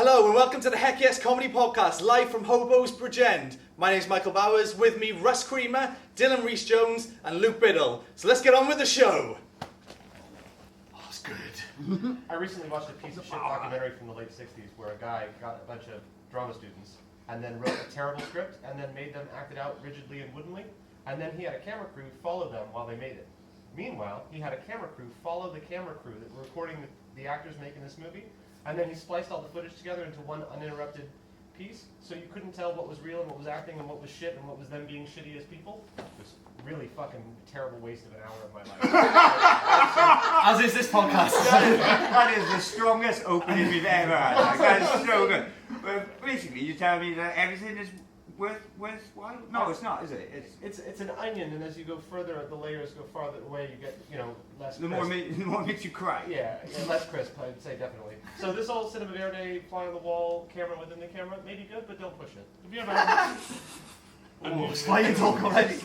Hello and welcome to the Heck Yes Comedy Podcast, live from Hobos Bridgend. My name's Michael Bowers, with me Russ Creamer, Dylan Rees-Jones and Luke Biddle. So let's get on with the show. Oh, it's good. I recently watched a piece of shit documentary from the late 60s where a guy got a bunch of drama students and then wrote a terrible script and then made them act it out rigidly and woodenly, and then he had a camera crew follow them while they made it. Meanwhile, he had a camera crew follow the camera crew that were recording the actors making this movie, and then he spliced all the footage together into one uninterrupted piece, so you couldn't tell what was real and what was acting and what was shit and what was them being shitty as people. It was really fucking terrible waste of an hour of my life. As is this podcast. That is the strongest opening we've ever had. Like, that's so good. But basically, you tell me that everything is worthwhile? No, it's not, is it? It's an onion, and as you go further, the layers go farther away, you get, less The crisp. more it makes you cry. Yeah, less crisp, I'd say, definitely. So this old Cinema Verde, fly on the wall, camera within the camera, may be good, but don't push it. Have you ever had Oh, it's flying talk already.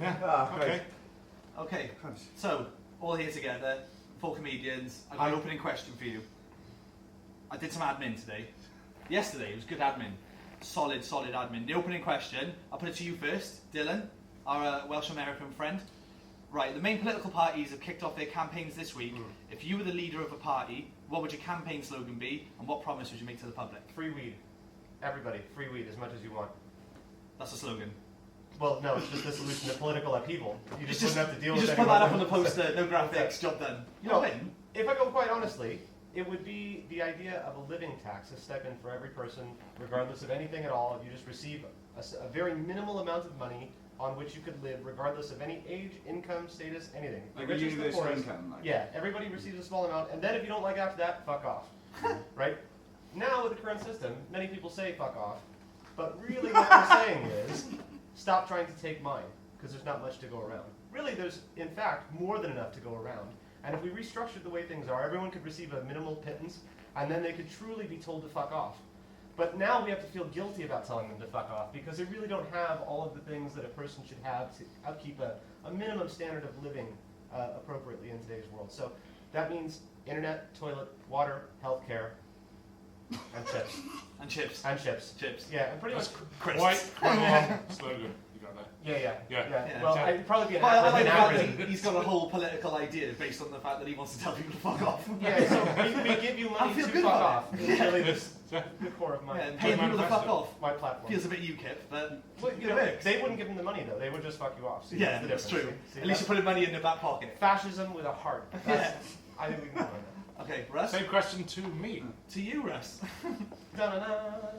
Okay. Okay, so, all here together, 4 comedians. I've got an opening question for you. I did some admin today. Yesterday, it was good admin. Solid admin. The opening question, I'll put it to you first, Dylan, our Welsh-American friend. Right, the main political parties have kicked off their campaigns this week. If you were the leader of a party, what would your campaign slogan be, and what promise would you make to the public? Free weed. Everybody, free weed as much as you want. That's a slogan. Well, no, it's just the solution to political upheaval. You just wouldn't have to deal with You just anyone. put that up on the poster, no graphics, job done. You know what I mean? If I go quite honestly, it would be the idea of a living tax, a stipend for every person, regardless of anything at all. You just receive a very minimal amount of money on which you could live, regardless of any age, income, status, anything. Like a universal income. Like. Yeah, everybody receives a small amount, and then if you don't like after that, fuck off. Right? Now, with the current system, many people say fuck off, but really what they're saying is, stop trying to take mine, because there's not much to go around. Really, there's, in fact, more than enough to go around. And if we restructured the way things are, everyone could receive a minimal pittance, and then they could truly be told to fuck off. But now we have to feel guilty about telling them to fuck off, because they really don't have all of the things that a person should have to upkeep a minimum standard of living appropriately in today's world. So that means internet, toilet, water, healthcare, and chips. And chips. And chips. Chips. Yeah, and pretty much Crisps. quite a long slogan you got there? Yeah. Yeah. Well, I'd probably be an I like the fact average. that he's got a whole political idea based on the fact that he wants to tell people to fuck off. Yeah, so we give you money I feel to good fuck about off. It's really the core of my, Yeah, paying people to fuck off my platform. feels a bit UKIP, but Well, it works. they wouldn't give them the money though. They would just fuck you off. See, Yeah, the that's difference. true. See, At least you're putting money in your back pocket. fascism with a heart. I think we can go on that. Okay, Russ. Same question to me. To you, Russ. Da-na-na.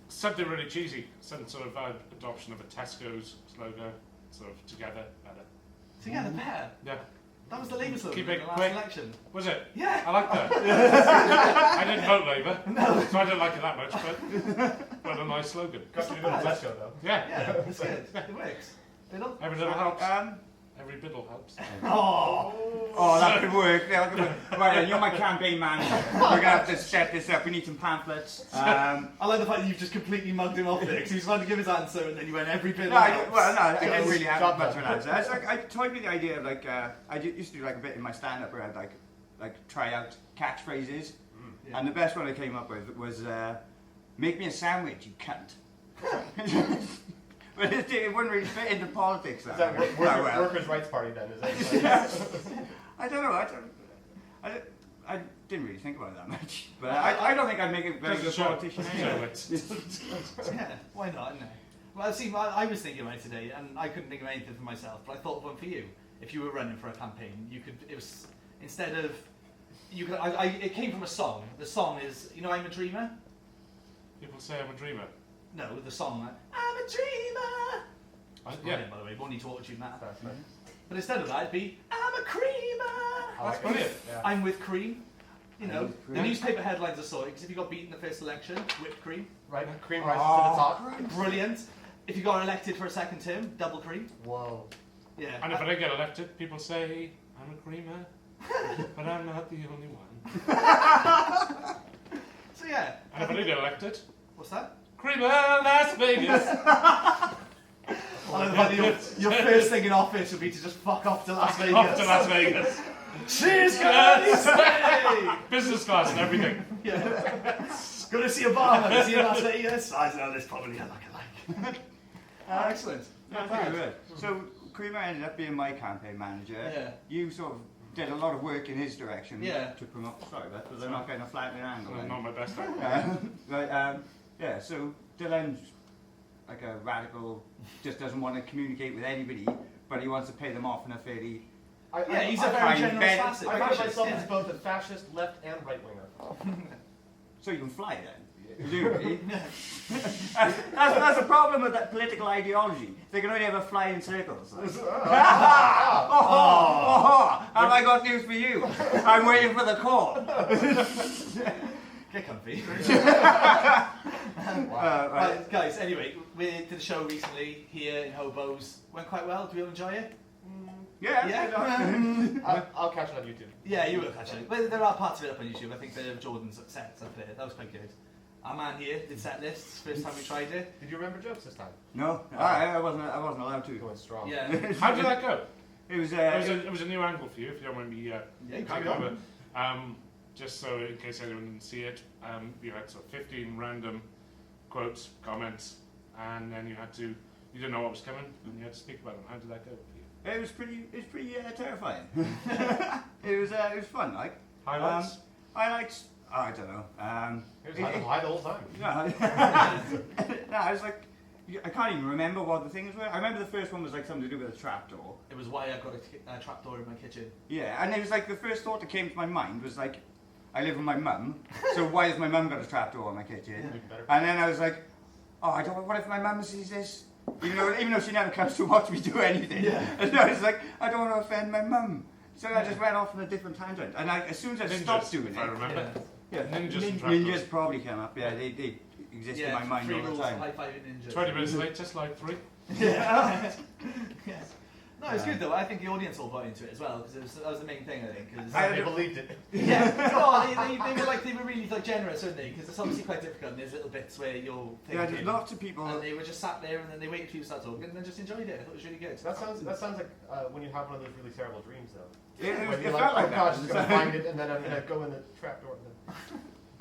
Something really cheesy. Some sort of adoption of a Tesco's logo, sort of together, better. Together, better. Yeah. That was the Labour slogan Keep in it the last quick. election. Was it? Yeah. I like that. I didn't vote Labour, No. so I don't like it that much, but a nice slogan. Got to do not with bad. Tesco though. Yeah. Yeah, it's good. It works. Biddle? Every little helps. Every biddle helps. Oh, That could work. That could work. Right, then, you're my campaign manager. We're going to have to set this up. We need some pamphlets. I like the fact that you've just completely mugged him off there because he was trying to give his answer and then you went every bit. I didn't really have Job much of done. an answer. It's like, I toyed with the idea of I used to do like a bit in my stand-up where I'd like try out catchphrases. Yeah. And the best one I came up with was, make me a sandwich, you cunt. But it wouldn't really fit into politics Is that Workers' Rights Party then? Is that I don't know. I didn't really think about it that much. But I don't think I'd make a very good politician anyway. Yeah, why not? No. Well, see, I was thinking about it today, and I couldn't think of anything for myself, but I thought of one for you. If you were running for a campaign, you could. It was instead of you could. It came from a song. The song is, I'm a dreamer. People say I'm a dreamer. No, the song. I'm a dreamer. Yeah. By the way, won't need to auto-tune that. That's right. But instead of that, it'd be I'm a creamer. I That's like it. brilliant. Yeah. I'm with cream. I'm with cream. The newspaper headlines are sorted because if you got beaten the first election, whipped cream. Right, cream rises to the top. Brilliant. If you got elected for a second term, double cream. Whoa. Yeah. And if I don't get elected, people say I'm a creamer, but I'm not the only one. So yeah. And if I do get elected, What's that? creamer Las Vegas. I love the fact that your first thing in office would be to just fuck off to Las Vegas. Off to Las Vegas. Cheers, guys! Hey! Business class and everything. Yeah. Go to see Obama, go see Las Vegas. I know this probably I like. Excellent. Not bad. So Creamer ended up being my campaign manager. Yeah. You sort of did a lot of work in his direction Yeah. to promote. Sorry, but was I not getting a flat in an angle? then? Not my best friend. Yeah, so Dylan's like a radical, just doesn't want to communicate with anybody, but he wants to pay them off in a fairly. Yeah, he's a I very find generous Ben- fascist. I think of myself yeah. as both a fascist, left, and right winger. So you can fly then, presumably. that's the problem with that political ideology. They can only ever fly in circles. Like. Have I got news for you? I'm waiting for the call. Get comfy. Wow. Right, guys, anyway, we did a show recently here in Hobos. Went quite well. Do we all enjoy it? Yeah. Yeah. I'll catch it on YouTube. Yeah, you will actually. But there are parts of it up on YouTube. I think the Jordan's sets up there. That was quite good. Our man here did set lists. First time we tried it. Did you remember jokes this time? No, I wasn't allowed to. Going strong. Yeah. How did that go? It was. It was a new angle for you, if you don't mind me. Yeah, you can't carry on. remember. Just so in case anyone didn't see it, you had sort of 15 random quotes, comments, and then you didn't know what was coming, and you had to speak about them. How did that go for you? It was pretty terrifying. it was fun. Like Highlights? I don't know. Here's high the whole time. No, I was like, I can't even remember what the things were. I remember the first one was like something to do with a trapdoor. It was why I've got a trapdoor in my kitchen. Yeah, and it was like the first thought that came to my mind was like, I live with my mum, so why has my mum got a trapdoor in my kitchen? Yeah. And then I was like, oh, I don't. What if my mum sees this? Even though she never comes to watch me do anything. Yeah. And I was like, I don't want to offend my mum. So I just went off on a different tangent. And as soon as I stopped doing if I it, remember. Yeah. Ninjas and ninjas trapdoors. probably came up. Yeah, they exist in my mind 3 all the rules time. of high-fiving ninjas. 20 minutes later, slide 3. Yeah. Yeah. No, it was good though. I think the audience all bought into it as well because that was the main thing. I think. 'Cause They believed it. yeah. Oh, they were really like generous, weren't they? Because it's obviously quite difficult. And there's little bits where you'll. Yeah, there's lots of people. And they were just sat there and then they waited for you to start talking and then just enjoyed it. I thought it was really good. That sounds like when you have one of those really terrible dreams, though. It When you're felt like, like oh that. gosh, I'm gonna find it, and then I'm gonna go in the trapdoor.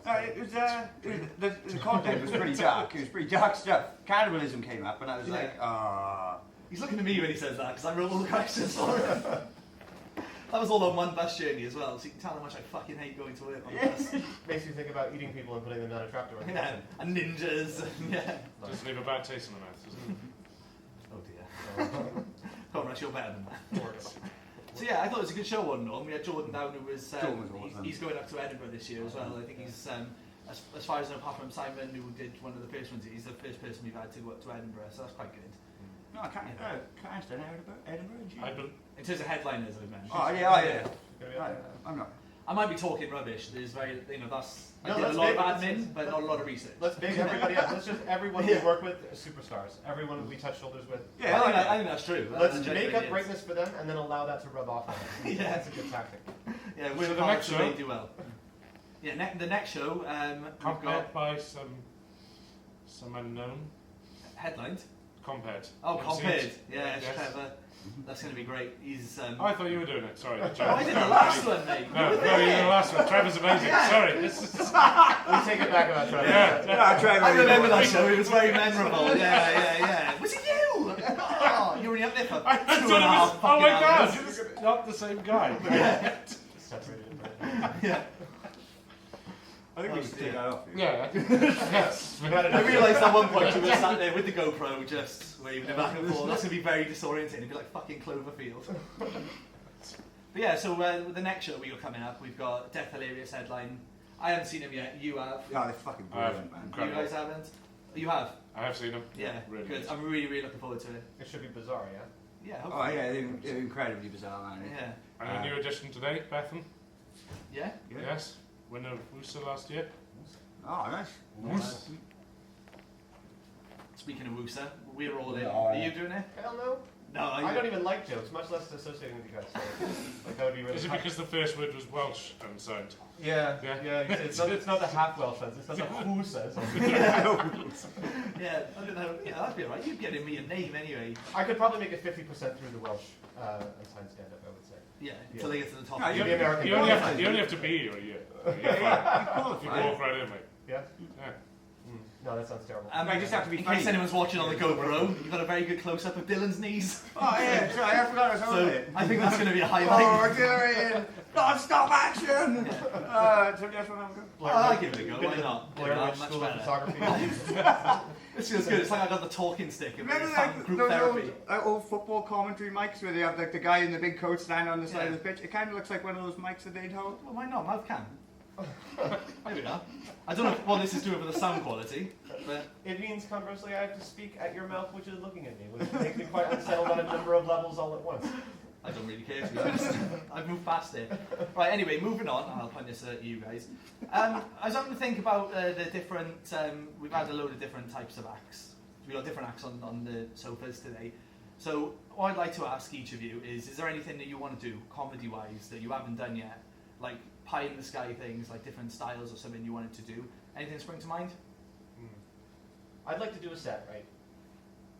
The content was pretty dark. It was pretty dark stuff. Cannibalism came up, and I was Yeah. like, ah. He's looking at me when he says that because I wrote all the questions for him. That was all on one bus journey as well, so you can tell how much I fucking hate going to work on the bus. Makes you think about eating people and putting them down a trapdoor. Yeah, and ninjas. Yeah. Just leave a bad taste in the mouth, doesn't it? Oh dear. Come on, Russ, you're better than that. So yeah, I thought it was a good show one and all. We had Jordan down who was, Jordan was awesome. he's going up to Edinburgh this year as well. I think he's, as far as I know, apart from Simon who did one of the first ones, he's the first person we've had to go up to Edinburgh, so that's quite good. No, I can't. Can't stand Edinburgh. I bel In terms of headliners, I've mentioned. Oh yeah. Gonna be up there. I'm not. I might be talking rubbish. There's very, that's. No, I did a let's lot of make- admin, but not a lot of research. Let's big everybody up. Let's just everyone we work with are superstars. Everyone we touch shoulders with. Yeah, I think that's true. Let's That's make up genuinely greatness for them and then allow that to rub off on them. Yeah. That's a good tactic. Yeah, So we're the the next next show? show. Do well. Yeah, the next show we've compared got by some unknown. headlined. Compared. Oh, Have you seen compared. it? Yeah, it's Yes. Trevor. That's going to be great. He's. Oh, I thought you were doing it. Sorry. Oh, I did the last one, mate. No, you did the last one. Trevor's amazing. Sorry. This is, We take it back about Trevor. yeah. I remember that show. It was very memorable. Yeah. Was it you? Oh, you were only up there for I 2.5 thought it was. Oh my fucking god, hours. it's not the same guy. Separated in bread. Yeah. I think we should take that off. Yeah. Yes. I realised at one point you were sat there with the GoPro just waving it back and forth. That's going to be very disorienting. It'd be like fucking Cloverfield. But yeah, so the next show we got coming up, we've got Death Hilarious headline. I haven't seen him yet. You have. No, they're fucking brilliant, man. You guys haven't? You have? I have seen him. Yeah, Really good. good. I'm really looking forward to it. It should be bizarre, yeah? Yeah, Oh hopefully. yeah, they're incredibly bizarre, man. Yeah. And a new addition today, Bethan. Yeah? Yes. Winner of Worcester last year. Oh, nice. Nice. Speaking of Woosa, we're all in. Yeah. Are you doing it? Hell no. No, I don't even like jokes, much less associating with you guys. So, like, that would be really Is it because the first word was Welsh and sound? Yeah. It's not the half Welsh sense. It's not the who says. Yeah, I don't know. Yeah, that'd be alright. You're getting me a name anyway. I could probably make it 50% through the Welsh and sign stand-up, I would say. Yeah, until they get to the top. No, You're the American You only qualifier. have to be here a year. You qualify. walk right in, mate. Yeah? Yeah. No, that sounds terrible. I just have to be in funny. case anyone's watching on the GoPro, you've got a very good close-up of Dylan's knees. Oh yeah, sorry, I forgot I was holding So it. I think that's going to be a Oh, highlight. Dylan! Non-stop action! So that's what I'm going. I'll give it a go, why not? Blair Yeah, Witch much School of better. Photography. This feels good. It's like I got the talking stick and Remember found group those therapy. old football commentary mics where they have like the guy in the big coat standing on the side Yeah. of the pitch? It kind of looks like one of those mics that they'd hold. Well, why not? Mouth cam. There we are. I don't know what this is doing for the sound quality, but It means, conversely, I have to speak at your mouth, which is looking at me, which makes me quite unsettled on a number of levels all at once. I don't really care, to be honest. I've moved past it. Right, anyway, moving on. I'll point this at you guys. I was having to think about the different... we've had a load of different types of acts. We've got different acts on the sofas today. So what I'd like to ask each of you is there anything that you want to do, comedy-wise, that you haven't done yet? Like pie-in-the-sky things, like different styles or something you wanted to do? Anything spring to mind? I'd like to do a set, right,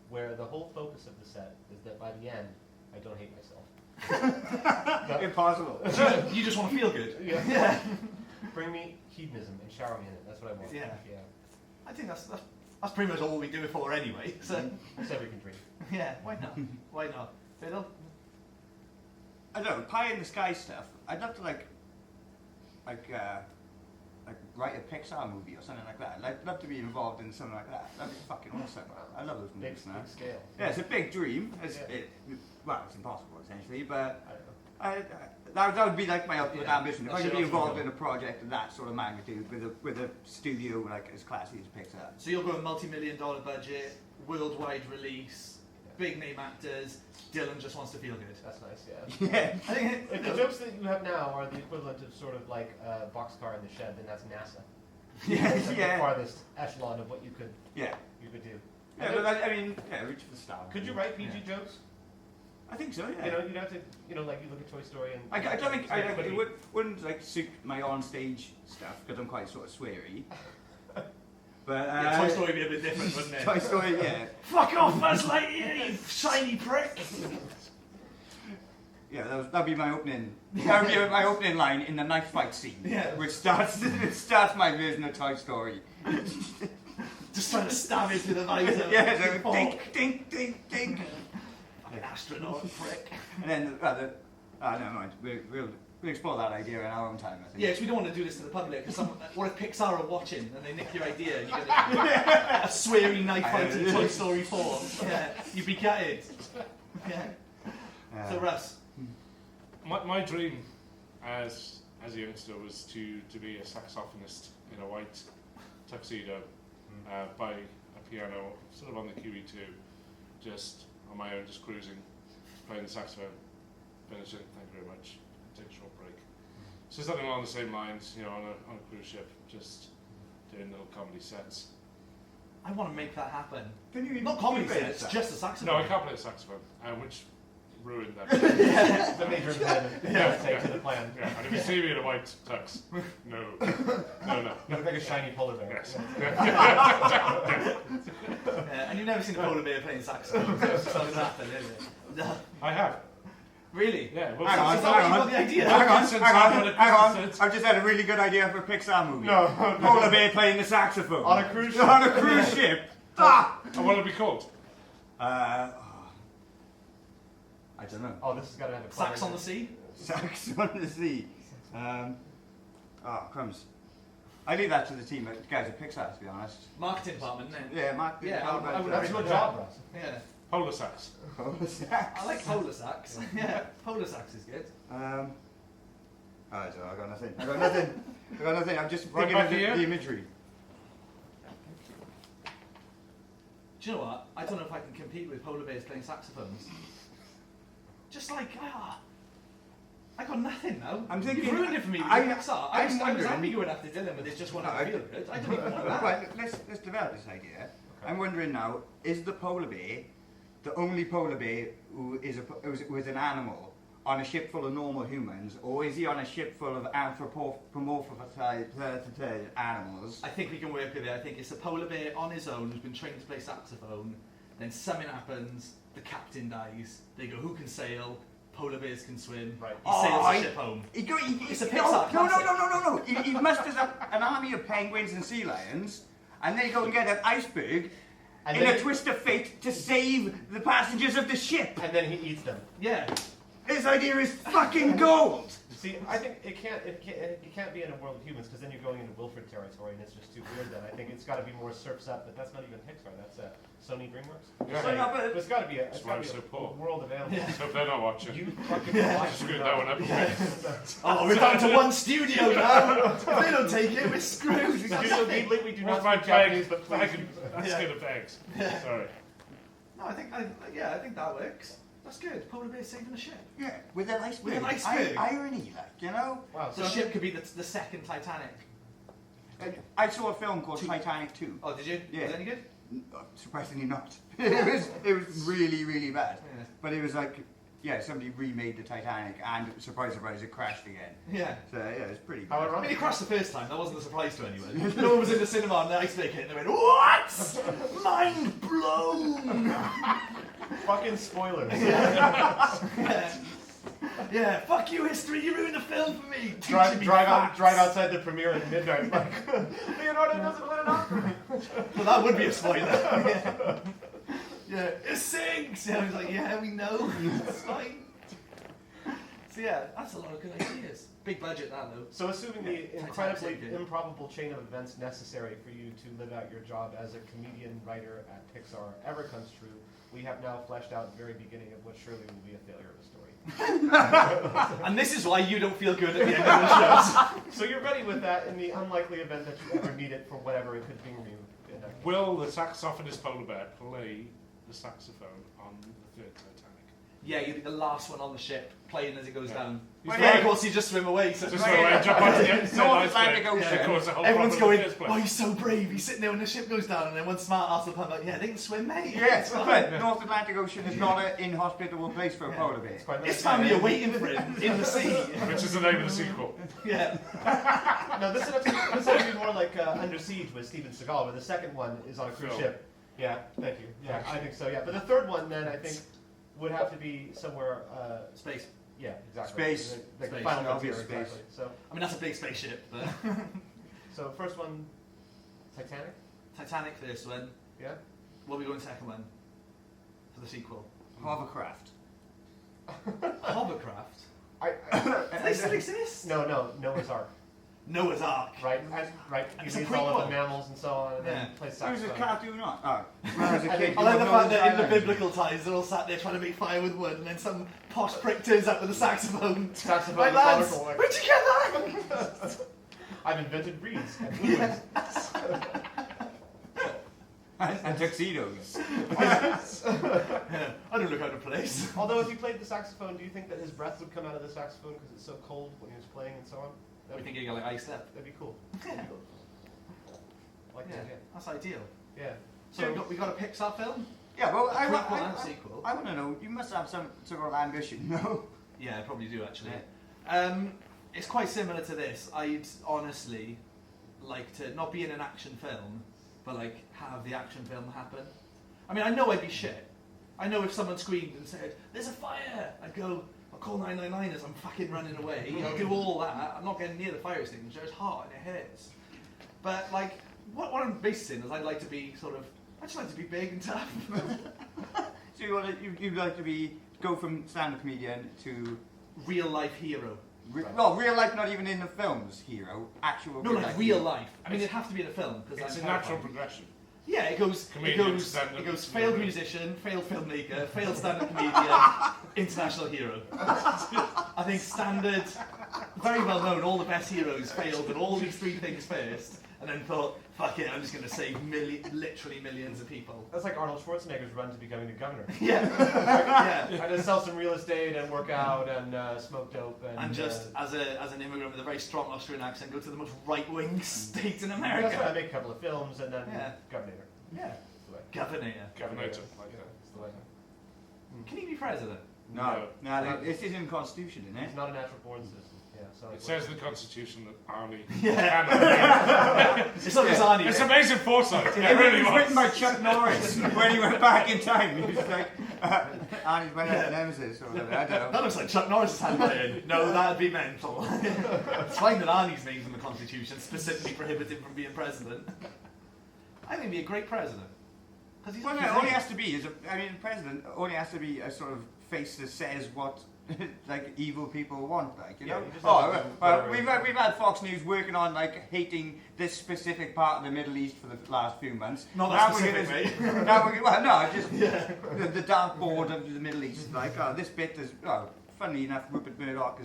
where the whole focus of the set is that by the end, I don't hate myself. Impossible. You just want to feel good. Yeah. Bring me hedonism and shower me in it. That's what I want. Yeah. I think that's pretty much all we do it for anyway. So So we can dream. yeah, why not? Why not? Fiddle? I don't know, pie in the sky stuff. I'd love to like write a Pixar movie or something like that. I'd love to be involved in something like that. That'd be fucking awesome. I love those Big, movies now. big scale. Yeah, it's a big dream. It's, Yeah. it's impossible essentially, but I don't know. that would be like my ultimate Yeah. ambition. If That I could should be also involved go. in a project of that sort of magnitude with a studio like as classy as Pixar. So you'll go a multi-million-dollar budget, worldwide release, big name actors. Dylan just wants to feel good. That's nice, yeah. Yeah. I think If the jokes that you have now are the equivalent of sort of like a boxcar in the shed, then that's NASA. It's like Yeah. the farthest echelon of what you could Yeah. do. Yeah, but I mean, yeah, reach for the stars. Could you write PG Yeah. jokes? I think so. Yeah. You know, you'd have to, like you look at Toy Story and. I don't think everybody- it wouldn't like suit my on-stage stuff because I'm quite sort of sweary. But yeah, Toy Story would be a bit different, wouldn't it? Toy Story, yeah, Fuck off, Buzz Lightyear, you shiny prick! yeah. That'd be my opening. That would be my opening line in the knife fight scene, Yeah. which starts my version of Toy Story. Just trying to stab it through the visor. Yeah, so Fork. dink, dink, dink, dink. Fucking astronaut prick. And then, never mind. We'll explore that idea in our own time, I think. Yeah, because we don't want to do this to the public. Because what if Pixar are watching and they nick your idea and you're gonna a sweary knife fight in Toy Story 4? Yeah, you'd be gutted. Yeah. So Russ, My dream as a youngster was to be a saxophonist in a white tuxedo by a piano, sort of on the QE2, just on my own, just cruising, playing the saxophone, finishing, thank you very much, take a short break. So something along the same lines, you know, on a cruise ship, just doing little comedy sets. I want to make that happen. Can you Not comedy play sets, that? just a saxophone. No, I can't play the saxophone, which ruined that. The major impediment to the plan. Yeah, and if you see me in a white tux, no. You look like a shiny polar bear. Yes. Yeah, and you've never seen a polar bear playing saxophone. So it's not going to happen, is it? No. I have. Really? Yeah. Well, Hang on, Is that where you got the idea? hang on. I've just had a really good idea for a Pixar movie. No. Polar bear playing the saxophone. On a cruise ship. On a cruise ship. Ah! And what will it be called? I don't know. Oh, this has got to have a Sax on the sea? Sax on the sea. Crumbs. I leave that to the team, guys at Pixar, to be honest. Marketing department, isn't it? Yeah, Mark. Yeah, I would That's your job, Russ. Yeah. Polar sax. I like polar sax. Yeah, polar sax is good. I got nothing. I'm just Right thinking back of the here. imagery. Do you know what? I don't know if I can compete with polar bears playing saxophones. Just like, I got nothing now. I'm thinking- You've ruined it for me with I'm Pixar. I'm I was wondering- happy going after Dylan, but it's just one No, I feel good. I don't even want that. Right, let's develop this idea. Okay. I'm wondering now: is the polar bear the only polar bear who is an animal on a ship full of normal humans, or is he on a ship full of anthropomorphized animals? I think we can work with it. I think it's a polar bear on his own who's been trained to play saxophone. Then something happens, the captain dies. They go, who can sail? polar bears can swim. Right. He sails the ship home. It's a Pixar classic. No. He musters up an army of penguins and sea lions, and they go and get an iceberg And in then a twist of fate to save the passengers of the ship. And then he eats them. Yeah. His idea is fucking gold. See, I think it can't be in a world of humans because then you're going into Wilfred territory and it's just too weird. Then I think it's got to be more surfs up, but that's not even Pixar. That's Sony DreamWorks. Yeah. So, No, but it's got to be a, That's why I'm so a poor. world of animals. Yeah. So if they're not watching, You fucking Yeah. watch. screw that one up a bit. Oh, we're down to one studio now. If they don't take it, we're screwed. Studio Ghibli, we do not What's my speak Japanese, bag? but please. That's Yeah. good of bags. Yeah. Sorry. No, I think that works. That's good. Polar bear saving the ship. Yeah, with an iceberg. With an iceberg. Irony, like, you know? Wow. The ship could be the second Titanic. I saw a film called Titanic 2. Oh, did you? Yeah. Was it any good? Surprisingly not. it was really, really bad. Yeah. But it was like, yeah, somebody remade the Titanic and, surprise, surprise, it crashed again. Yeah. So, yeah, it's pretty How bad. I mean, ironic. it crashed the first time. That wasn't a surprise to anyone. No one was in the cinema and the iceberg hit and they went, "What? Mind blown!" Fucking spoilers. Yeah. Yeah. Fuck you, history. You ruined the film for me. drive, Teaching me drive, facts. drive outside the premiere at midnight. Like, Leonardo doesn't let it out. Well, that would be a spoiler. Yeah. Yeah. It sinks. Yeah, I was like, yeah, we know. It's fine. So yeah, that's a lot of good ideas. Big budget, that though. So assuming the Titanic's incredibly okay. improbable chain of events necessary for you to live out your job as a comedian writer at Pixar ever comes true, we have now fleshed out the very beginning of what surely will be a failure of a story. And this is why you don't feel good at the end of the shows. So you're ready with that in the unlikely event that you ever need it for whatever it could bring you. In that case. Will the saxophonist polar bear play the saxophone on the third Titanic? Yeah, you'll be the last one on the ship, playing as it goes Yeah. down. He's Well, right. of course, you just swim away. So Just go away, jump onto the North Atlantic Ocean. Of course, the whole everyone's problem going, in the first place. "Oh, he's so brave. He's sitting there when the ship goes down." And then one smart ass will come like, "Yeah, they can swim, mate." Yeah, It's fine." but North Atlantic Ocean is not an inhospitable place for a polar bear. It's quite His nice. family are waiting for him in the sea. Which is the name of the sequel. Yeah. No, this would be more like Under Siege with Steven Seagal, where the second one is on a cruise Sure. ship. Yeah, thank you. Yeah, I think so. Yeah, but the third one then I think would have to be somewhere. Space. Yeah, exactly. Space. Like Space. Final Obvious Frontier, space. exactly. So, I mean, that's a big spaceship. But so first one, Titanic. Titanic first one. Yeah. What are we going second one? For the sequel. Hovercraft. Hovercraft. Do they still exist? No, Noah's Ark. Noah's Ark. Right, and, right. He It's a meets all of prequel. the mammals and so on, and Yeah. then plays It was a saxophone. cartoon, not. Oh, when I was a I kid. think- I like the you fact know that in the Island. biblical times they're all sat there trying to make fire with wood, and then some posh prick turns up with a saxophone. Saxophone, Right, lads, colorful, like- where'd you get that? I've invented reeds and fluids. And tuxedos. Yeah, I don't look out of place. Although, if he played the saxophone, do you think that his breath would come out of the saxophone because it's so cold when he was playing and so on? We That'd think you got like iced up. be cool. Yeah. Like Yeah, that, that's ideal. yeah. So we got a Pixar film. Yeah, well, A prequel and a sequel. I want to know, you must have some sort of ambition, no? Yeah, I probably do actually. It's quite similar to this. I'd honestly like to not be in an action film, but like have the action film happen. I mean, I know I'd be shit. I know if someone screamed and said, "There's a fire," I'd go, "I'll call 999 as I'm fucking running away." I'll do all that. I'm not getting near the fire extinguisher. It's hot and it hurts. But like, what I'm basing is I'd like to be I just like to be big and tough. So you'd like to go from stand-up comedian to, Real life hero. well, real life, not even in the films, hero, actual No, real like life real hero. life. I mean, it'd have to be in a film because It's I'm a natural terrified. progression. Yeah, it goes Comedian, stand-up, failed hero. musician, failed filmmaker, failed stand-up comedian, international hero. I think standard, very well known, all the best heroes failed at all these three things first, and then thought, fuck it, I'm just going to save literally millions of people. That's like Arnold Schwarzenegger's run to becoming the governor. Yeah, yeah. I just sell some real estate and work out and smoke dope And just as an immigrant with a very strong Austrian accent, go to the most right-wing state in America. That's why I make a couple of films and then Yeah. governor. Yeah, That's the way. governor. Governor. Yeah, Like that. that's the way. Can he be president? No, No. this isn't Constitution, isn't it? He's not a natural born citizen. Yeah, so It says in the Constitution that Arnie. Yeah. It's not just Arnie. It's amazing foresight. It It really was written by was. Chuck Norris when he went back in time. He was like, Arnie's my nemesis or whatever, I don't know. That looks like Chuck Norris's handwriting. No, that'd be mental. It's fine that Arnie's name's in the Constitution, specifically prohibit him from being president. I think he'd be a great president. Because he's Well, no, all he has to be is, the president only has to be a sort of face that says what, like, evil people want, like, you know? Yeah, he just has to do whatever We've had Fox News working on, like, hating this specific part of the Middle East for the last few months. Not that specific, mate. The dark board of the Middle East, like, this bit is, funnily enough, Rupert Murdoch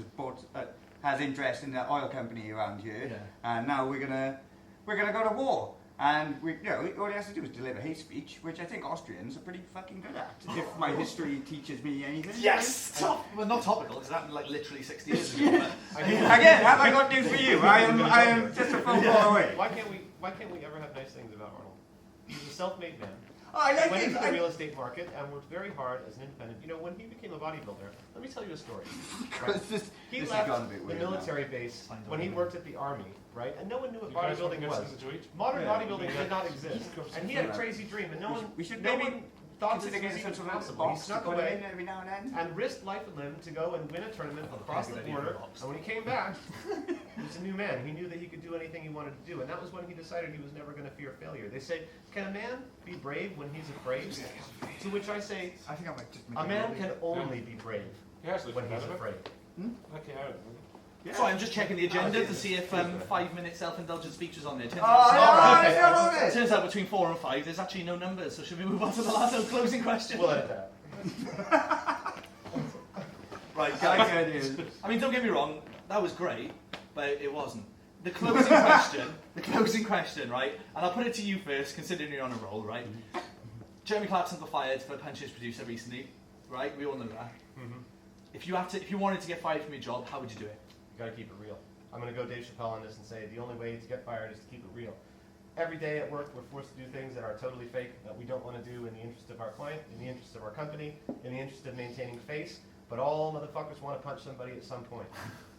has interest in the oil company around here, and now we're gonna go to war. And all he has to do is deliver hate speech, which I think Austrians are pretty fucking good at. If my history teaches me anything. Yes! Well, not topical, because that happened like literally 60 years ago. But Again, have I got news for you? I am just a phone call away. Why can't we ever have nice things about Arnold? He's a self-made man. Oh, I He like went it. into the real estate market and worked very hard as an independent. You know, when he became a bodybuilder, let me tell you a story. Right? He This has left gone a bit the weird military base when he worked at the army, right? And no one knew what You guys want bodybuilding to was. listen to each? Modern Yeah. bodybuilding did not exist. And he had a crazy dream, and no one thought this consider was getting even some sort of possible. He box to snuck put away in every now and then. and risked life and limb to go and win a tournament across the good idea border. for a box. And when he came back, he was a new man. He knew that he could do anything he wanted to do, and that was when he decided he was never going to fear failure. They say, can a man be brave when he's afraid? To which I say, I think I might just make a man can only be brave Yeah, so when he's afraid. Like you have it. So I'm just checking the agenda to see if 5-minute self-indulgent speech was on there. Turns Oh, out it's not. it's not on it. Turns out between 4 and 5 there's actually no numbers, so should we move on to the last closing question? We'll edit that. Right, I guys. like the idea. I mean, don't get me wrong, that was great, but it wasn't. The closing question, right? And I'll put it to you first, considering you're on a roll, right? Jeremy Clarkson got fired for punching his producer recently, right? We all know that. Mm-hmm. If you wanted to get fired from your job, how would you do it? You gotta keep it real. I'm gonna go Dave Chappelle on this and say the only way to get fired is to keep it real. Every day at work, we're forced to do things that are totally fake, that we don't want to do in the interest of our client, in the interest of our company, in the interest of maintaining face. But all motherfuckers want to punch somebody at some point,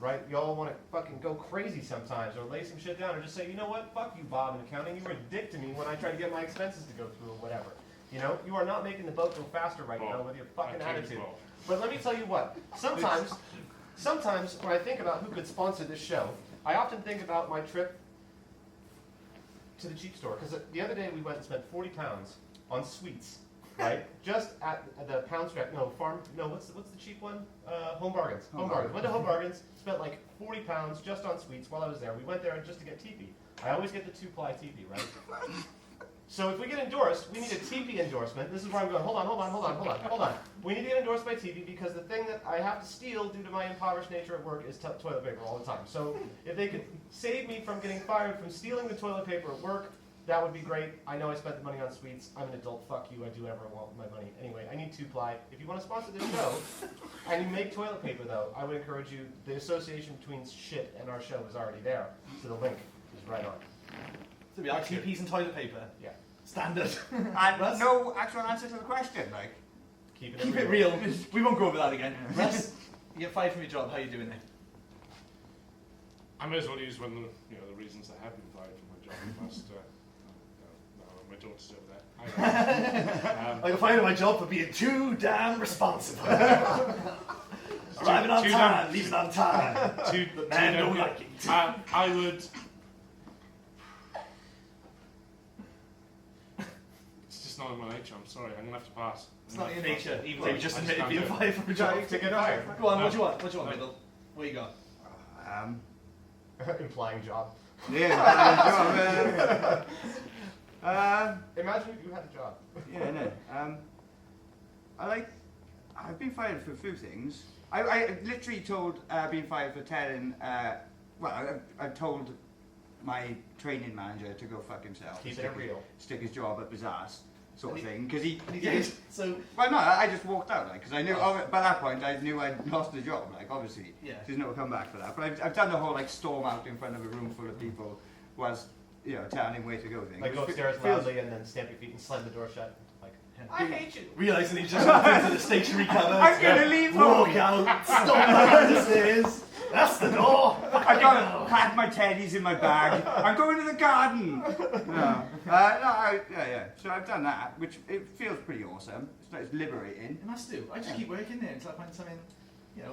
right? You all want to fucking go crazy sometimes, or lay some shit down, or just say, you know what, fuck you, Bob, in accounting. You were a dick to me when I tried to get my expenses to go through, or whatever. You know, you are not making the boat go faster right now with your fucking attitude. But let me tell you what, sometimes when I think about who could sponsor this show, I often think about my trip to the cheap store. Because the other day we went and spent £40 on sweets, right? Just at the Pound Strap, what's the cheap one? Home Bargains. Home Bargains. Went to Home Bargains, spent like £40 just on sweets while I was there. We went there just to get teepee. I always get the 2-ply teepee, right? So if we get endorsed, we need a TP endorsement. This is where I'm going, hold on. We need to get endorsed by TP because the thing that I have to steal due to my impoverished nature at work is toilet paper all the time. So if they could save me from getting fired from stealing the toilet paper at work, that would be great. I know I spent the money on sweets. I'm an adult. Fuck you. I do whatever I want with my money. Anyway, I need 2-ply. If you want to sponsor this show, and you make toilet paper though, I would encourage you, the association between shit and our show is already there. So the link is right on. So we are TPs and toilet paper. Yeah. Standard. And Russ? no actual answer to the question, like. Keep it real. We won't go over that again. Russ, you get fired from your job. How are you doing there? I may as well use one of the reasons I have been fired from my job. My daughter's over there. I got fired from my job for being too damn responsible. Arriving on time, leaving on time. But man don't like it. I would. It's just not in my nature. I'm sorry. I'm gonna have to pass. It's not in your nature, even though you just I admitted can't being do it. fired from a job. To get fired. Go on, what do you want? What do you want, Middle? What you got? Implying job. Yeah, Imagine if you had a job. yeah, no. I've been fired for a few things. I literally told, being fired for telling, I told my training manager to go fuck himself. Keep it real. Stick his job up his ass, sort of thing. Because he did. So, well, no, I just walked out, like, because I knew, by that point, I knew I'd lost the job, like, obviously. Yeah. There's no comeback for that. But I've done the whole, like, storm out in front of a room full of people whilst, telling him where to go thing. Like go upstairs loudly and then stamp your feet and slam the door shut. Like, I hate you. realising he just walked into the stationery cupboard. I'm going to leave home. Walk out, stop down the stairs. That's the door. I got to pack my teddies in my bag. I'm going to the garden. Yeah. So I've done that, which it feels pretty awesome. It's liberating. It must do. I just keep working there until I find something,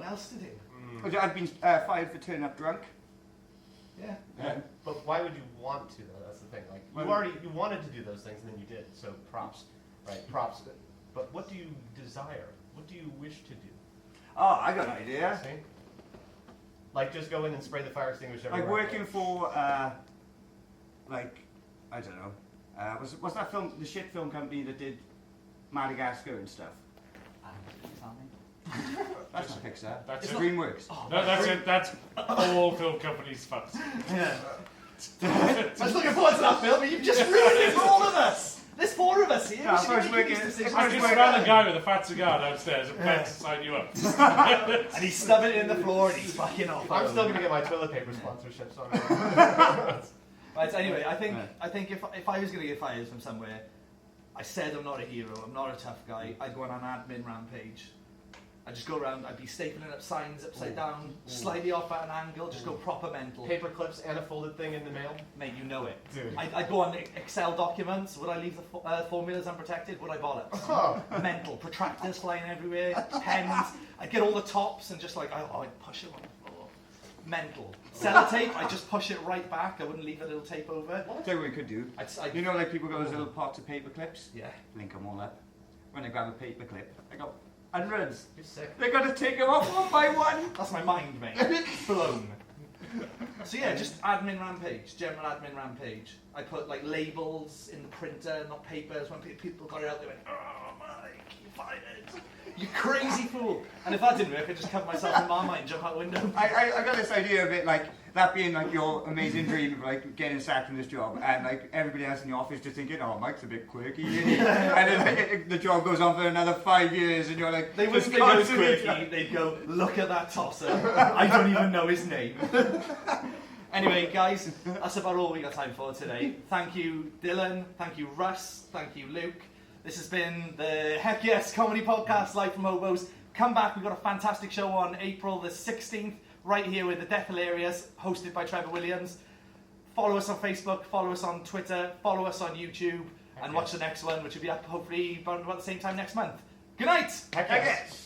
else to do. I've been fired for turning up drunk. Yeah. But why would you want to, though? That's the thing. Like, you wanted to do those things, and then you did. So props, right? Props. But what do you desire? What do you wish to do? Oh, I got an idea. See? Like, just go in and spray the fire extinguisher everywhere. Like working for, I don't know. What's that film? The shit film company that did Madagascar and stuff. That's not Pixar. That's It's it. DreamWorks. Oh, No, that's it. That's all film companies' fucks. Yeah. I was looking forward to that film, but you've just ruined it for all of us. There's 4 of us here. No, We should first be making weekend- these decisions I just together. found a guy with a fat cigar downstairs and plans to sign you up. And he's stubbing it in the floor and he's fucking off. I'm still gonna get my toilet paper sponsorship. So Right, so anyway, I think if I was going to get fired from somewhere, I said I'm not a hero, I'm not a tough guy, I'd go on an admin rampage. I'd just go around, I'd be stapling up signs upside down, slightly off at an angle, just go proper mental. paper clips and a folded thing in the mail. Mate, you know it. Dude. I'd go on Excel documents, would I leave the formulas unprotected? Would I bollocks? Oh. Mental, protractors flying everywhere, pens, I'd get all the tops and just I'd push it on the floor. Mental. Sellotape, I'd just push it right back, I wouldn't leave a little tape over. Tell you what we could do. You know, like people got those little pots of paper clips? Yeah. Link them all up. When they grab a paper clip, I got hundreds. You're sick. They got to take them off one by one. That's my mind, mate. Blown. So yeah, just admin rampage, general admin rampage. I put like labels in the printer, not papers. When people got it out, they went, "Oh, Mike, you fired it. You crazy fool!" And if that didn't work, I'd just cover myself in Marmite and jump out the window. I got this idea of it, like that being like your amazing dream of like getting sacked from this job, and like everybody else in the office just thinking, "Oh, Mike's a bit quirky," isn't he? And then like, the job goes on for another 5 years, and you're like, They wouldn't just think I was constantly- quirky. They'd go, "Look at that tosser. I don't even know his name." Anyway, guys, that's about all we got time for today. Thank you, Dylan. Thank you, Russ. Thank you, Luke. This has been the Heck Yes Comedy Podcast live from Hobos. Come back, we've got a fantastic show on April the 16th, right here with the Death Hilarious, hosted by Trevor Williams. Follow us on Facebook, follow us on Twitter, follow us on YouTube, and watch the next one, which will be up hopefully about the same time next month. Good night! Heck I yes. guess.